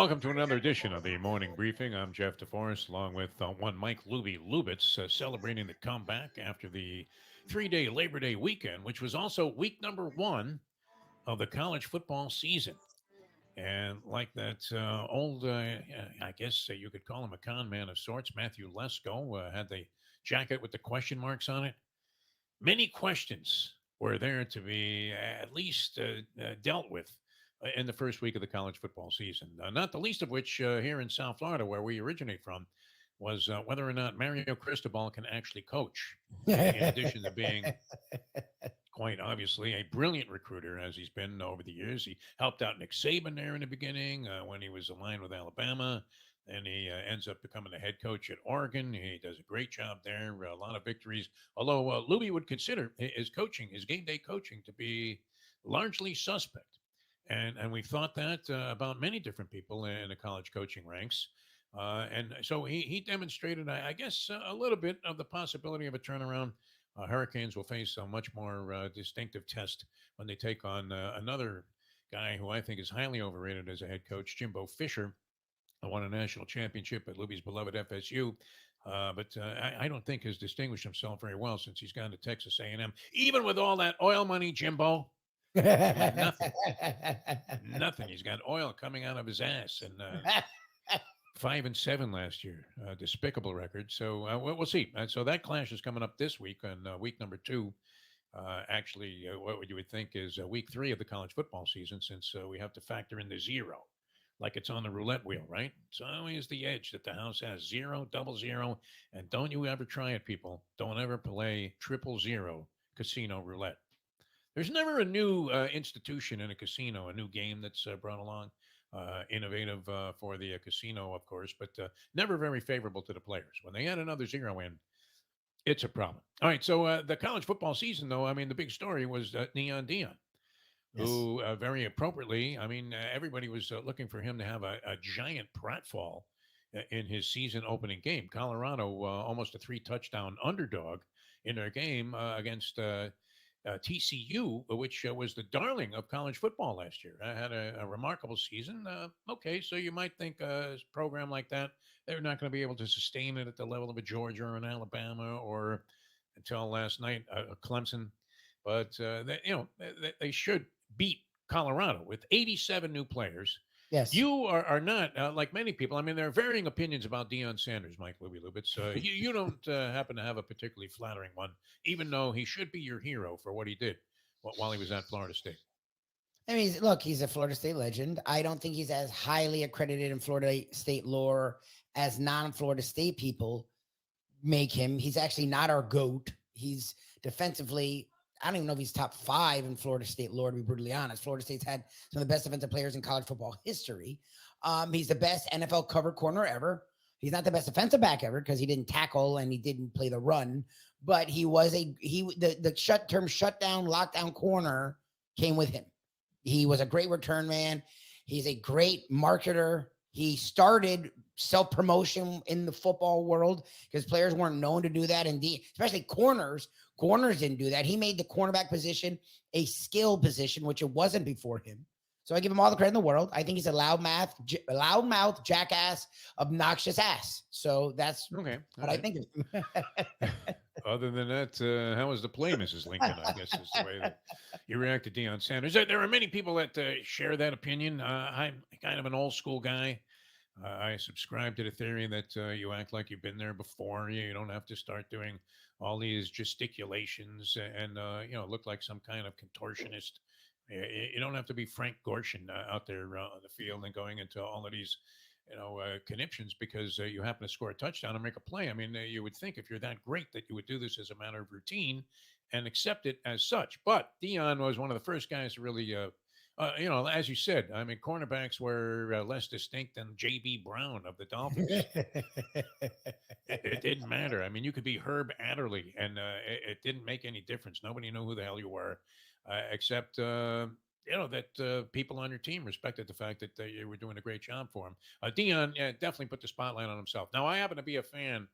welcome to another edition of the Morning Briefing. I'm Jeff DeForest, along with one Mike Luby Lubitz, celebrating the comeback after the 3 day Labor Day weekend, which was also week number one of the college football season. And like that old, I guess you could call him a con man of sorts, Matthew Lesko had the jacket with the question marks on it. Many questions were there to be at least dealt with in the first week of the college football season. Not the least of which here in South Florida, where we originate from, was whether or not Mario Cristobal can actually coach, in addition to being quite obviously a brilliant recruiter as he's been over the years. He helped out Nick Saban there in the beginning when he was aligned with Alabama. Then he ends up becoming the head coach at Oregon. He does a great job there, a lot of victories. Although Luby would consider his coaching, his game day coaching, to be largely suspect. And we've thought that about many different people in the college coaching ranks. And so he demonstrated, I guess, a little bit of the possibility of a turnaround. Hurricanes will face a much more distinctive test when they take on another guy who I think is highly overrated as a head coach, Jimbo Fisher. Won a national championship at Luby's beloved FSU, but I don't think has distinguished himself very well since he's gone to Texas A&M. Even with all that oil money, Jimbo, he's got nothing. Nothing. He's got oil coming out of his ass, and 5-7 last year, despicable record. So we'll see. So that clash is coming up this week on week number two. Actually, what you would think is week three of the college football season, since we have to factor in the zero, like it's on the roulette wheel, right? It's always the edge that the house has: zero, double zero, and don't you ever try it, people. Don't ever play 000 casino roulette. There's never a new institution in a casino, a new game that's brought along. Innovative for the casino, of course, but never very favorable to the players. When they add another zero in, it's a problem. All right, so the college football season, though, I mean, the big story was Neon Dion, Yes. who very appropriately, I mean, everybody was looking for him to have a giant pratfall in his season opening game. Colorado, almost a 3 touchdown underdog in their game against TCU, which was the darling of college football last year. Had a remarkable season. Okay, so you might think a program like that, they're not going to be able to sustain it at the level of a Georgia or an Alabama or until last night, Clemson. But they should beat Colorado with 87 new players. Yes. You are not like many people. I mean, there are varying opinions about Deion Sanders, Mike Louie Lubitz. You don't happen to have a particularly flattering one, even though he should be your hero for what he did while he was at Florida State. I mean, look, he's a Florida State legend. I don't think he's as highly accredited in Florida State lore as non-Florida State people make him. He's actually not our GOAT. He's defensively, I don't even know if he's top five in Florida State lore, to be brutally honest. Florida State's had some of the best defensive players in college football history. He's the best NFL cover corner ever. He's not the best defensive back ever because he didn't tackle and he didn't play the run, but the shutdown lockdown corner came with him. He was a great return man. He's a great marketer. He started self promotion in the football world because players weren't known to do that. Indeed, especially corners. Corners didn't do that. He made the cornerback position a skill position, which it wasn't before him. So I give him all the credit in the world. I think he's a loudmouth, jackass, obnoxious ass. So that's Okay, all what I right. think of him. Other than that, how was the play, Mrs. Lincoln? I guess is the way that you react to Deion Sanders. There are many people that share that opinion. I'm kind of an old school guy. I subscribe to the theory that you act like you've been there before. You don't have to start doing all these gesticulations and look like some kind of contortionist. You don't have to be Frank Gorshin out there on the field and going into all of these, conniptions because you happen to score a touchdown and make a play. I mean, you would think if you're that great that you would do this as a matter of routine and accept it as such. But Dion was one of the first guys to really as you said, I mean, cornerbacks were less distinct than J.B. Brown of the Dolphins. It didn't matter. I mean, you could be Herb Adderley, and it didn't make any difference. Nobody knew who the hell you were, except that people on your team respected the fact that you were doing a great job for him. Dion definitely put the spotlight on himself. Now, I happen to be a fan,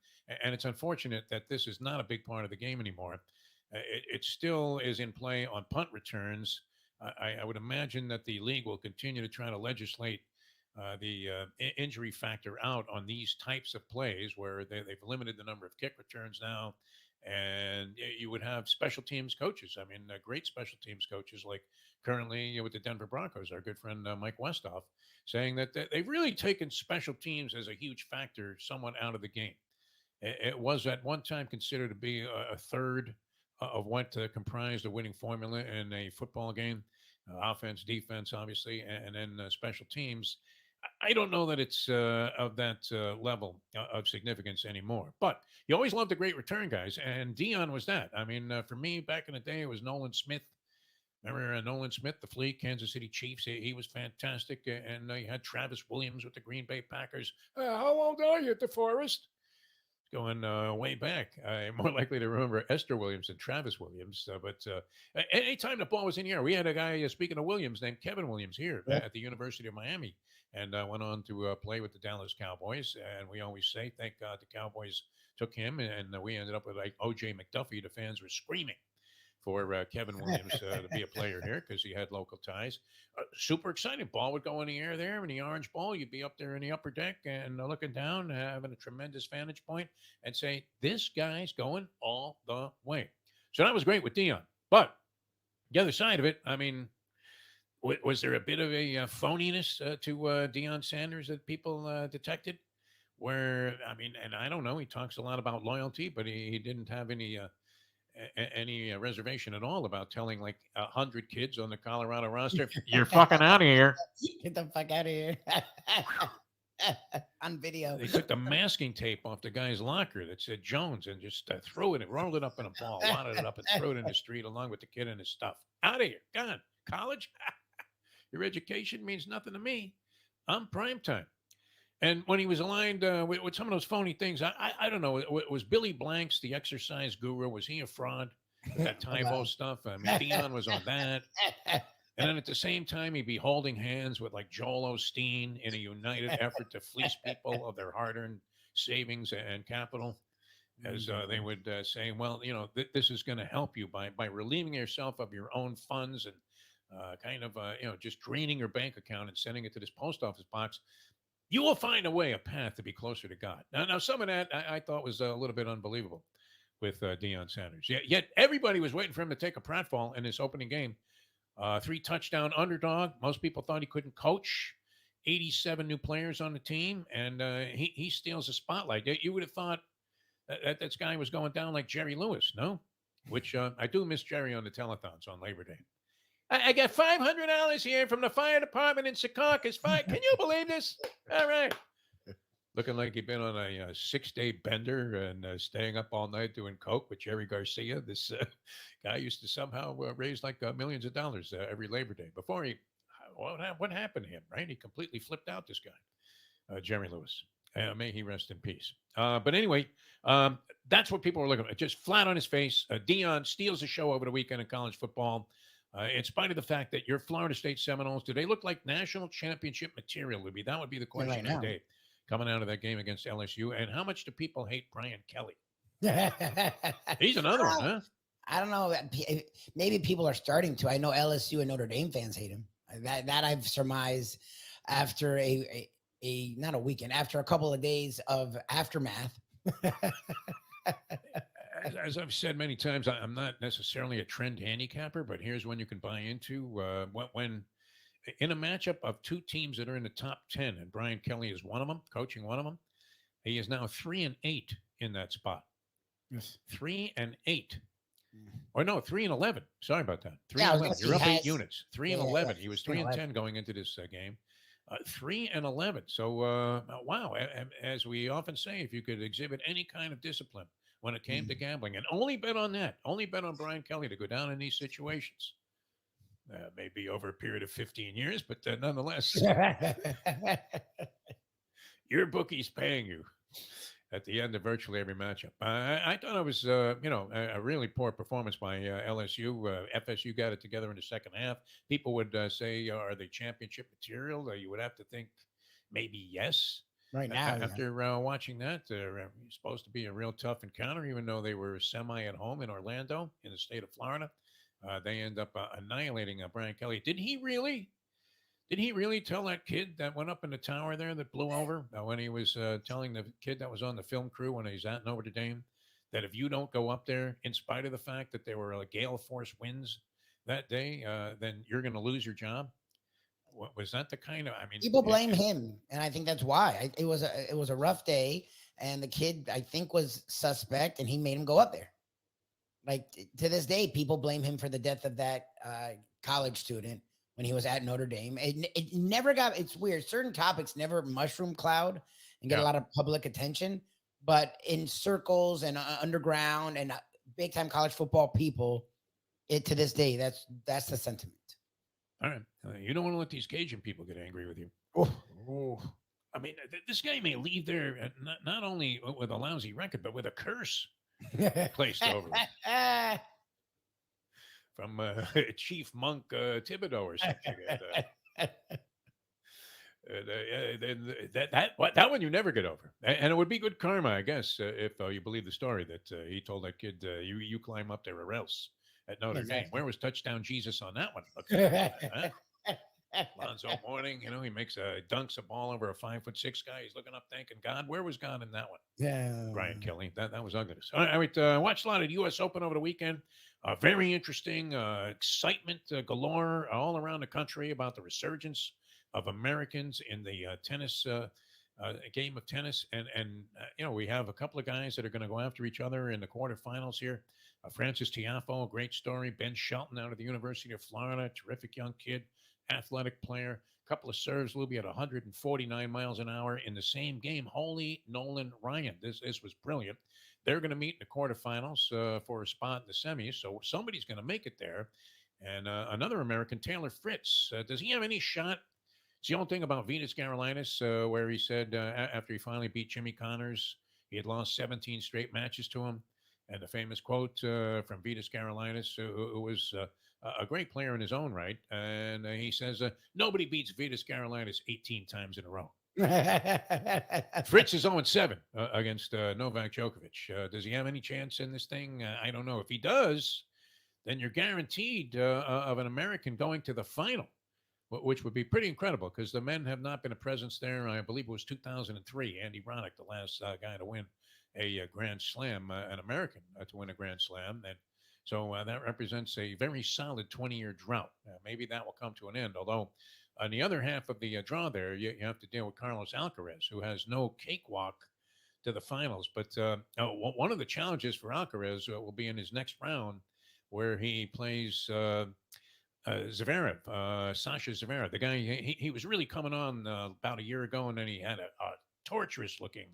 and it's unfortunate that this is not a big part of the game anymore. It still is in play on punt returns. I would imagine that the league will continue to try to legislate injury factor out on these types of plays where they've limited the number of kick returns now. And you would have special teams coaches. I mean, great special teams coaches, like currently with the Denver Broncos, our good friend Mike Westhoff, saying that they've really taken special teams as a huge factor somewhat out of the game. It was at one time considered to be a third of what comprised a winning formula in a football game: offense, defense, obviously, and then special teams. I don't know that it's of that level of significance anymore. But you always loved the great return guys, and Dion was that. I mean, for me, back in the day, it was Nolan Smith. Remember Nolan Smith, the Flea, Kansas City Chiefs? He was fantastic. And you had Travis Williams with the Green Bay Packers. How old are you, DeForest? Going way back. I'm more likely to remember Esther Williams than Travis Williams. But anytime the ball was in the air, we had a guy, speaking of Williams, named Kevin Williams here Yeah. at the University of Miami, and went on to play with the Dallas Cowboys. And we always say, thank God the Cowboys took him, and we ended up with like O.J. McDuffie. The fans were screaming for Kevin Williams to be a player here because he had local ties. Super exciting. Ball would go in the air there in the orange ball. You'd be up there in the upper deck and looking down, having a tremendous vantage point and say, this guy's going all the way. So that was great with Dion. But the other side of it, I mean, was there a bit of a phoniness to Deion Sanders that people detected? Where, I mean, and I don't know, he talks a lot about loyalty, but he didn't have any reservation at all about telling like 100 kids on the Colorado roster, "You're fucking out of here." Get the fuck out of here. On video. They took the masking tape off the guy's locker that said Jones and just threw it and rolled it up in a ball, wadded it up and threw it in the street along with the kid and his stuff. Out of here, gone. College, your education means nothing to me. I'm prime time. And when he was aligned with some of those phony things, I don't know. Was Billy Blanks the exercise guru? Was he a fraud with that Tybo stuff? I mean, Dion was on that. And then at the same time, he'd be holding hands with like Joel Osteen in a united effort to fleece people of their hard-earned savings and capital, as they would say, well, this is going to help you by relieving yourself of your own funds and just draining your bank account and sending it to this post office box. You will find a way, a path to be closer to God. Now some of that I thought was a little bit unbelievable with Deion Sanders. Yet everybody was waiting for him to take a pratfall in this opening game. 3-touchdown underdog. Most people thought he couldn't coach. 87 new players on the team, and he steals the spotlight. You would have thought that this guy was going down like Jerry Lewis, no? Which I do miss Jerry on the telethons on Labor Day. I got $500 here from the fire department in Secaucus. Can you believe this? All right. Looking like he'd been on a 6-day bender and staying up all night doing coke with Jerry Garcia. This guy used to somehow raise like millions of dollars every Labor Day. Before what happened to him, right? He completely flipped out, this guy, Jerry Lewis. May he rest in peace. But anyway, that's what people were looking at. Just flat on his face. Dion steals the show over the weekend in college football. In spite of the fact that your Florida State Seminoles, do they look like national championship material, Libby? That would be the question Right of the day coming out of that game against LSU. And how much do people hate Brian Kelly? He's another one, huh? I don't know. Maybe people are starting to. I know LSU and Notre Dame fans hate him. That I've surmised after a not a weekend, after a couple of days of aftermath. As I've said many times, I'm not necessarily a trend handicapper, but here's when you can buy into when in a matchup of two teams that are in the top 10, and Brian Kelly is one of them, coaching one of them. He is now 3-8 in that spot. Yes. 3-8. Or no, 3-11. Sorry about that. 3 Yeah, and 11. You're up 8 has- units. 3 and yeah, 11. yeah, He was 3 3 and and 11. 10 going into this game. 3-11. So wow. As we often say, if you could exhibit any kind of discipline when it came to gambling, and only bet on that, only bet on Brian Kelly to go down in these situations. Maybe over a period of 15 years, but nonetheless, your bookie's paying you at the end of virtually every matchup. I thought it was, a really poor performance by LSU. FSU got it together in the second half. People would say, are they championship material? You would have to think maybe yes. Right now, After watching that, it's supposed to be a real tough encounter, even though they were semi at home in Orlando, in the state of Florida. They end up annihilating Brian Kelly. Did he really Did he really tell that kid that went up in the tower there that blew over when he was telling the kid that was on the film crew when he's at Notre Dame that if you don't go up there, in spite of the fact that there were gale force winds that day, then you're going to lose your job? Was that the kind of? I mean, People blame him, and I think that's why. It was a rough day, and the kid I think was suspect, and he made him go up there. Like to this day, people blame him for the death of that college student when he was at Notre Dame. It never got. It's weird. Certain topics never mushroom cloud and get a yeah. lot of public attention, but in circles and underground and big time college football people, it to this day that's the sentiment. All right, you don't want to let these Cajun people get angry with you. Oh. Oh, I mean, this guy may leave there not only with a lousy record, but with a curse placed over him from Chief Monk Thibodeau or some shit. That one you never get over, and it would be good karma, I guess, if you believe the story that he told that kid, "You climb up there or else." At Notre Dame, Exactly. where was touchdown Jesus on that one? Let's think about that. Huh? Lonzo Mourning, he makes dunks a ball over a 5'6" guy. He's looking up, thanking God. Where was God in that one? Yeah. Brian Kelly. That was ugliness. All right, watched a lot of the U.S. Open over the weekend. Very interesting, excitement galore all around the country about the resurgence of Americans in the tennis game of tennis, and we have a couple of guys that are going to go after each other in the quarterfinals here. Francis Tiafoe, a great story. Ben Shelton out of the University of Florida, terrific young kid, athletic player. Couple of serves, Luby at 149 miles an hour in the same game. Holy Nolan Ryan. This was brilliant. They're going to meet in the quarterfinals for a spot in the semis. So somebody's going to make it there. And another American, Taylor Fritz. Does he have any shot? It's the old thing about Venus Garolitis, where he said after he finally beat Jimmy Connors, he had lost 17 straight matches to him. And the famous quote from Venus Garolitis, who was a great player in his own right. And he says, nobody beats Vitas Garolitis 18 times in a row. Fritz is 0-7 against Novak Djokovic. Does he have any chance in this thing? I don't know. If he does, then you're guaranteed of an American going to the final, which would be pretty incredible because the men have not been a presence there. I believe it was 2003. Andy Roddick, the last guy to win a Grand Slam, an American to win a Grand Slam. And so that represents a very solid 20-year drought. Maybe that will come to an end. Although on the other half of the draw there, you have to deal with Carlos Alcaraz, who has no cakewalk to the finals. But one of the challenges for Alcaraz will be in his next round, where he plays Zverev, Sasha Zverev. The guy, he was really coming on about a year ago, and then he had a torturous looking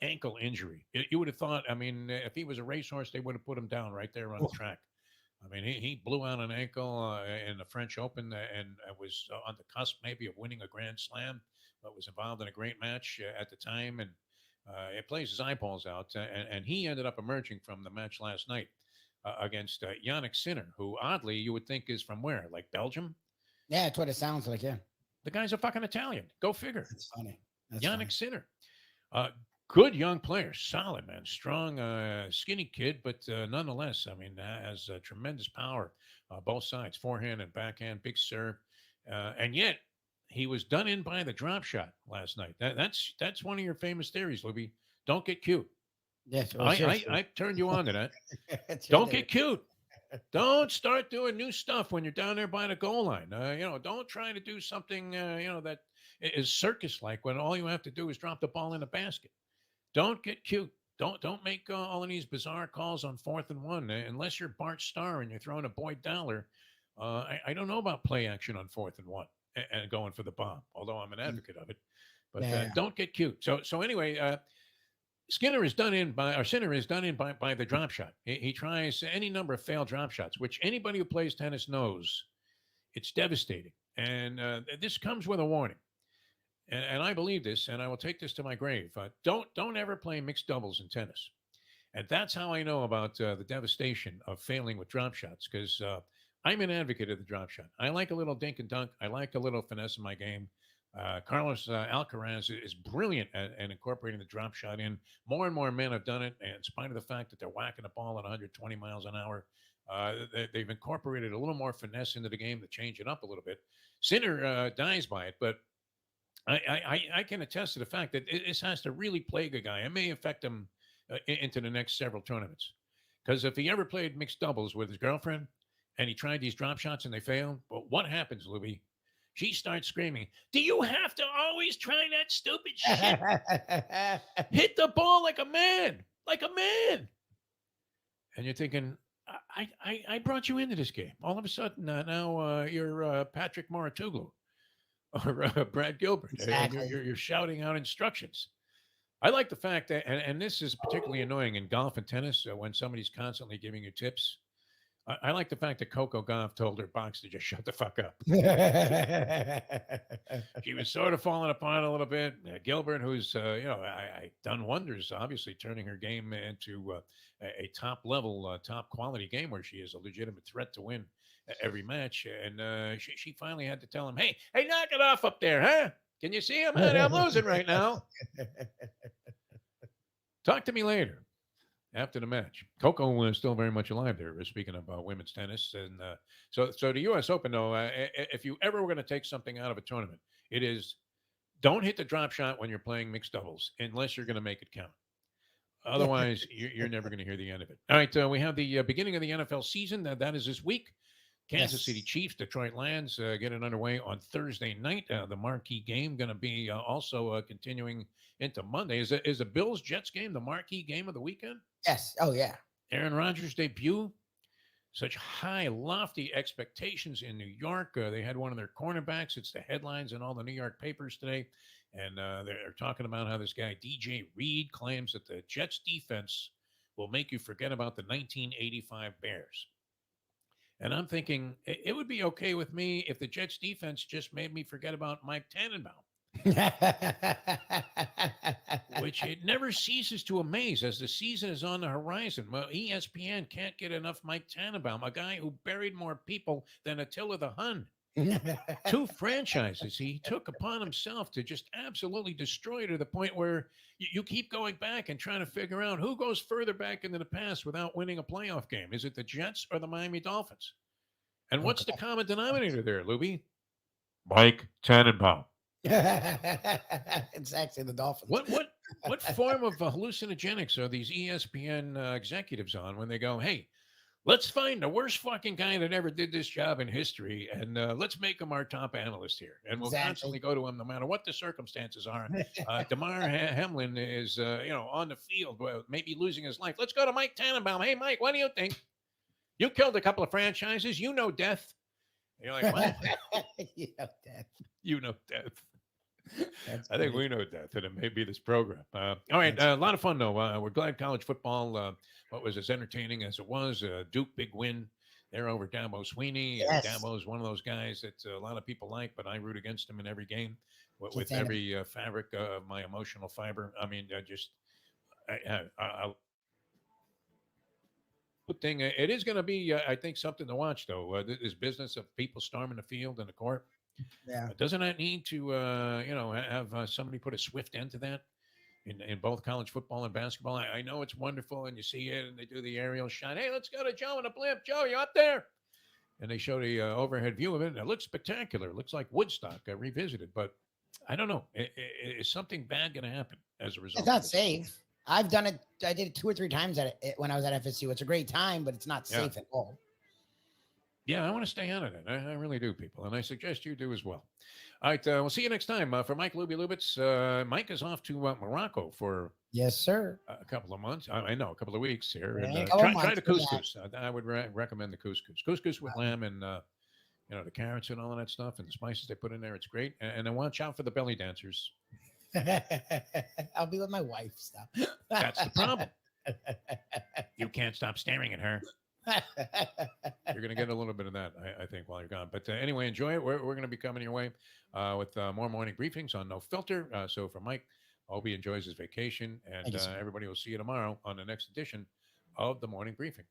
ankle injury. You would have thought, I mean, if he was a racehorse, they would have put him down right there on the track. I mean, he blew out an ankle in the French Open and was on the cusp maybe of winning a Grand Slam, but was involved in a great match at the time. And it plays his eyeballs out. And he ended up emerging from the match last night against Yannick Sinner, who oddly you would think is from where? Like Belgium? Yeah, that's what it sounds like. Yeah. The guy's a fucking Italian. Go figure. That's funny. That's Yannick funny. Sinner. Good young player, solid man, strong, skinny kid, but nonetheless, I mean, has tremendous power, both sides, forehand and backhand, big serve, and yet he was done in by the drop shot last night. That's one of your famous theories, Libby. Don't get cute. Yes. Well, I seriously. turned you on to that. It's your Don't theory. get cute. Don't start doing new stuff when you're down there by the goal line. Don't try to do something that is circus like when all you have to do is drop the ball in the basket. Don't get cute. Don't make all of these bizarre calls on 4th and 1 unless you're Bart Starr and you're throwing a Boyd Dowler. I don't know about play action on 4th and 1 and going for the bomb, although I'm an Mm. advocate of it. But Yeah. don't get cute. So anyway, Skinner is done in by, or Sinner is done in by the drop shot. He tries any number of failed drop shots, which anybody who plays tennis knows it's devastating. And this comes with a warning. And I believe this, and I will take this to my grave. Don't ever play mixed doubles in tennis. And that's how I know about the devastation of failing with drop shots, because I'm an advocate of the drop shot. I like a little dink and dunk. I like a little finesse in my game. Carlos Alcaraz is brilliant at incorporating the drop shot in. More and more men have done it, in spite of the fact that they're whacking the ball at 120 miles an hour. They've incorporated a little more finesse into the game to change it up a little bit. Sinner dies by it, but I can attest to the fact that this has to really plague a guy. It may affect him into the next several tournaments. Because if he ever played mixed doubles with his girlfriend and he tried these drop shots and they failed, well, what happens, Louis? She starts screaming, "Do you have to always try that stupid shit? Hit the ball like a man, like a man." And you're thinking, I brought you into this game. All of a sudden, now you're Patrick Moratoglu or Brad Gilbert, and Exactly. you're shouting out instructions. I like the fact that, and this is particularly annoying in golf and tennis when somebody's constantly giving you tips. I like the fact that Coco Gauff told her box to just shut the fuck up. She was sort of falling apart a little bit. Gilbert, who's I done wonders, obviously turning her game into a top level, top quality game where she is a legitimate threat to win every match. And she finally had to tell him, "Hey, knock it off up there, huh? Can you see him? I'm losing right now. Talk to me later." After the match, Coco was still very much alive there. Speaking of women's tennis, and so the U.S. Open, though, if you ever were going to take something out of a tournament, it is don't hit the drop shot when you're playing mixed doubles unless you're going to make it count. Otherwise, you're never going to hear the end of it. All right, we have the beginning of the NFL season. That is this week. Kansas City Yes. Chiefs, Detroit Lions get it underway on Thursday night. The marquee game going to be also continuing into Monday. Is the Bills Jets game the marquee game of the weekend? Yes. Oh yeah. Aaron Rodgers' debut. Such high, lofty expectations in New York. They had one of their cornerbacks. It's the headlines in all the New York papers today. And they're talking about how this guy, DJ Reed, claims that the Jets defense will make you forget about the 1985 Bears. And I'm thinking it would be okay with me if the Jets defense just made me forget about Mike Tannenbaum, which it never ceases to amaze as the season is on the horizon. Well, ESPN can't get enough Mike Tannenbaum, a guy who buried more people than Attila the Hun. Two franchises he took upon himself to just absolutely destroy to the point where you keep going back and trying to figure out who goes further back into the past without winning a playoff game. Is it the Jets or the Miami Dolphins? And Oh, what's the God. common denominator there, Luby? Mike Tannenbaum. It's actually the Dolphins. What form of hallucinogenics are these ESPN executives on when they go, "Hey, let's find the worst fucking guy that ever did this job in history, and let's make him our top analyst here, and we'll Exactly. constantly go to him no matter what the circumstances are." Damar Hamlin is, on the field, maybe losing his life. Let's go to Mike Tannenbaum. Hey, Mike, what do you think? You killed a couple of franchises. You know death. And you're like, what? Yeah, that, You know death. that's I think great. we know death, and it may be this program. All right, That's a lot of fun though. We're glad college football. What was as entertaining as it was? Duke big win. They're over Dabo Sweeney. yes. Dabo is one of those guys that a lot of people like, but I root against him in every game Can't with stand him. every fabric of my emotional fiber. I mean, I good thing. It is going to be, I think, something to watch though. This business of people storming the field and the court. Yeah. Doesn't that need to, have somebody put a swift end to that in both college football and basketball? I know it's wonderful, and you see it, and they do the aerial shot. Hey, let's go to Joe in a blimp. Joe, you up there? And they show the overhead view of it, and it looks spectacular. It looks like Woodstock revisited. But I don't know. Is something bad going to happen as a It's result of not this? safe. I've done it. I did it 2 or 3 times when I was at FSU. It's a great time, but it's not Yeah. safe at all. Yeah, I want to stay out of it. I really do, people. And I suggest you do as well. All right. We'll see you next time. For Mike Luby Lubitz, Mike is off to Morocco for Yes, sir. a couple of months. I know, a couple of weeks here. And Yeah, a couple try months the for that. couscous. I would recommend the couscous. Couscous with lamb and, the carrots and all of that stuff and the spices they put in there. It's great. And then watch out for the belly dancers. I'll be with my wife. Stop. That's the problem. You can't stop staring at her. You're going to get a little bit of that, I think, while you're gone. But anyway, enjoy it. We're going to be coming your way with more morning briefings on No Filter. So for Mike, I hope he enjoys his vacation. Thank And you, sir. everybody will see you tomorrow on the next edition of the morning briefing.